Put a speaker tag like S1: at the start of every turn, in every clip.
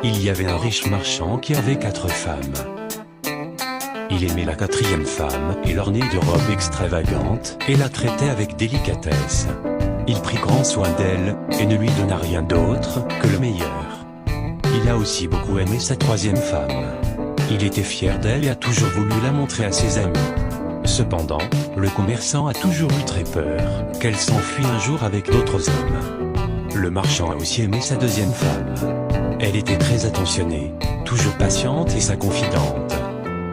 S1: Il y avait un riche marchand qui avait 4 femmes. Il aimait la 4e femme et l'ornait de robes extravagantes et la traitait avec délicatesse. Il prit grand soin d'elle et ne lui donna rien d'autre que le meilleur. Il a aussi beaucoup aimé sa 3e femme. Il était fier d'elle et a toujours voulu la montrer à ses amis. Cependant, le commerçant a toujours eu très peur qu'elle s'enfuit un jour avec d'autres hommes. Le marchand a aussi aimé sa 2e femme. Elle était très attentionnée, toujours patiente et sa confidente.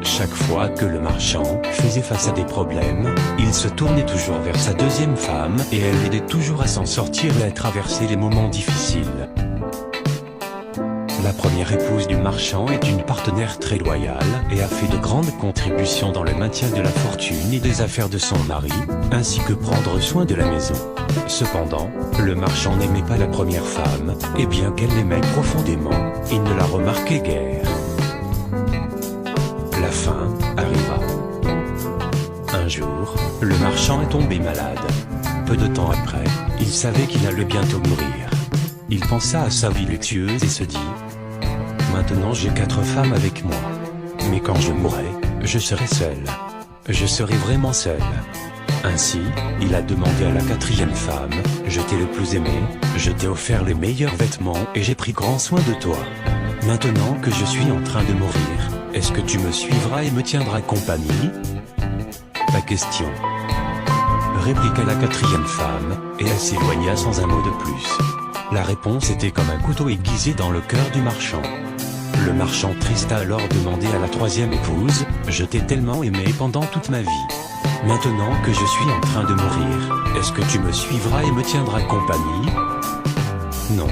S1: Chaque fois que le marchand faisait face à des problèmes, il se tournait toujours vers sa 2e femme et elle l'aidait toujours à s'en sortir et à traverser les moments difficiles. La première épouse du marchand est une partenaire très loyale et a fait de grandes contributions dans le maintien de la fortune et des affaires de son mari, ainsi que prendre soin de la maison. Cependant, le marchand n'aimait pas la première femme, et bien qu'elle l'aimait profondément, il ne la remarquait guère. La fin arriva. Un jour, le marchand est tombé malade. Peu de temps après, il savait qu'il allait bientôt mourir. Il pensa à sa vie luxueuse et se dit: maintenant j'ai 4 femmes avec moi. Mais quand je mourrai, je serai seul. Je serai vraiment seul. Ainsi, il a demandé à la 4e femme: je t'ai le plus aimé, je t'ai offert les meilleurs vêtements et j'ai pris grand soin de toi. Maintenant que je suis en train de mourir, est-ce que tu me suivras et me tiendras compagnie? Pas question, répliqua la 4e femme, et elle s'éloigna sans un mot de plus. La réponse était comme un couteau aiguisé dans le cœur du marchand. Le marchand triste a alors demandé à la 3e épouse: je t'ai tellement aimé pendant toute ma vie. Maintenant que je suis en train de mourir, est-ce que tu me suivras et me tiendras compagnie? Non,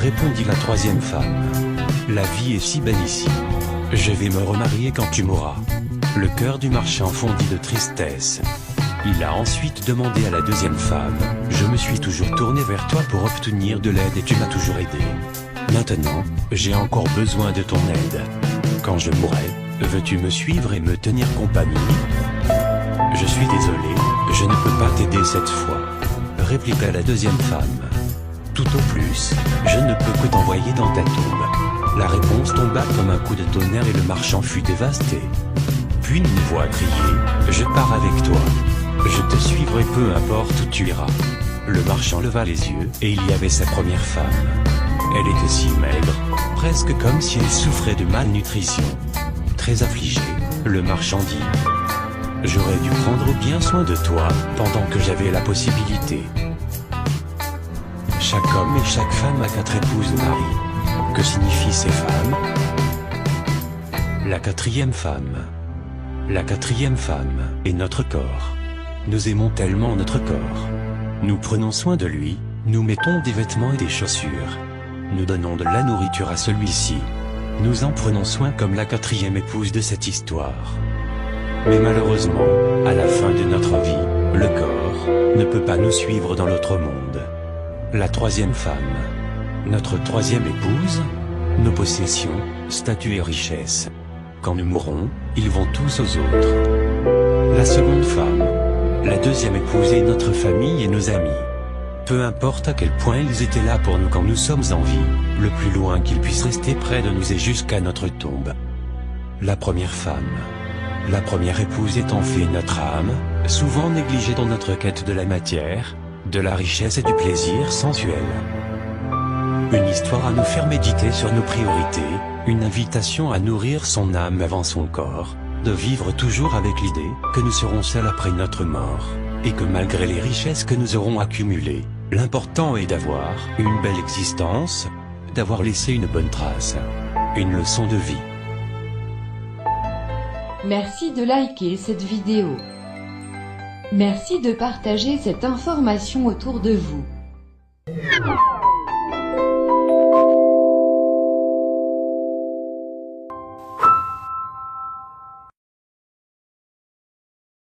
S1: répondit la 3e femme. La vie est si belle ici. Je vais me remarier quand tu mourras. Le cœur du marchand fondit de tristesse. Il a ensuite demandé à la 2e femme: je me suis toujours tourné vers toi pour obtenir de l'aide et tu m'as toujours aidé. Maintenant, j'ai encore besoin de ton aide. Quand je mourrai, veux-tu me suivre et me tenir compagnie? Je suis désolé, je ne peux pas t'aider cette fois, répliqua la 2e femme. Tout au plus, je ne peux que t'envoyer dans ta tombe. La réponse tomba comme un coup de tonnerre et le marchand fut dévasté. Puis une voix criait: je pars avec toi. Je te suivrai peu importe où tu iras. Le marchand leva les yeux et il y avait sa première femme. Elle était si maigre, presque comme si elle souffrait de malnutrition. Très affligé, le marchand dit: j'aurais dû prendre bien soin de toi pendant que j'avais la possibilité. Chaque homme et chaque femme a 4 épouses ou maris. Que signifient ces femmes? La 4e femme. La 4e femme est notre corps. Nous aimons tellement notre corps. Nous prenons soin de lui, nous mettons des vêtements et des chaussures. Nous donnons de la nourriture à celui-ci. Nous en prenons soin comme la 4e épouse de cette histoire. Mais malheureusement, à la fin de notre vie, le corps ne peut pas nous suivre dans l'autre monde. La 3e femme, notre 3e épouse, nos possessions, statut et richesses. Quand nous mourrons, ils vont tous aux autres. La seconde femme, la 2e épouse est notre famille et nos amis. Peu importe à quel point ils étaient là pour nous quand nous sommes en vie, le plus loin qu'ils puissent rester près de nous est jusqu'à notre tombe. La première femme, la première épouse est en fait notre âme, souvent négligée dans notre quête de la matière, de la richesse et du plaisir sensuel. Une histoire à nous faire méditer sur nos priorités, une invitation à nourrir son âme avant son corps, de vivre toujours avec l'idée que nous serons seuls après notre mort, et que malgré les richesses que nous aurons accumulées, l'important est d'avoir une belle existence, d'avoir laissé une bonne trace, une leçon de vie.
S2: Merci de liker cette vidéo. Merci de partager cette information autour de vous.